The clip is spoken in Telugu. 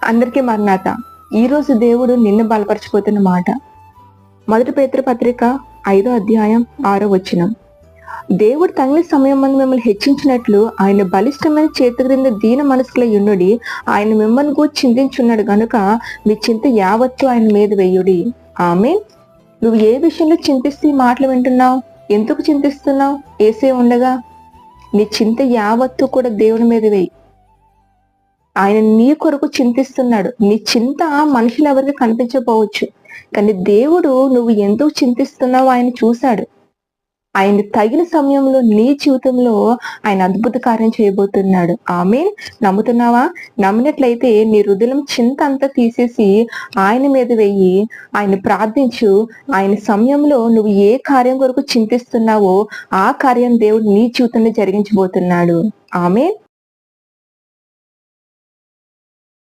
అందరికీ మరణాత. ఈరోజు దేవుడు నిన్ను బలపరచిపోతున్న మాట. 1 పేతురు పత్రిక 5వ అధ్యాయం 6వ వచనం. దేవుడు తగిన సమయం మందు మిమ్మల్ని హెచ్చించినట్లు ఆయన బలిష్టమైన చేతి క్రింద దీన మనసుకుల యుండుడి. ఆయన మిమ్మల్ని కూడా చింతించున్నాడు గనుక మీ చింత యావత్తు ఆయన మీద వెయ్యుడి. ఆమేన్. నువ్వు ఏ విషయంలో చింతిస్తూ ఈ మాటలు వింటున్నావు? ఎందుకు చింతిస్తున్నావు? ఏసే ఉండగా నీ చింత యావత్తు కూడా దేవుని మీద వెయ్యి. ఆయన నీ కొరకు చింతిస్తున్నాడు. నీ చింత మనుషులు ఎవరికి కనిపించకపోవచ్చు, కానీ దేవుడు నువ్వు ఎందుకు చింతిస్తున్నావు ఆయన చూశాడు. ఆయన తగిన సమయంలో నీ జీవితంలో ఆయన అద్భుత కార్యం చేయబోతున్నాడు. ఆమేన్. నమ్ముతున్నావా? నమ్మినట్లయితే నీ హృదయం చింత అంతా తీసేసి ఆయన మీద వెయ్యి, ఆయన ప్రార్థించు. ఆయన సమయంలో నువ్వు ఏ కార్యం కొరకు చింతిస్తున్నావో ఆ కార్యం దేవుడు నీ జీవితంలో జరిగించబోతున్నాడు. ఆమేన్.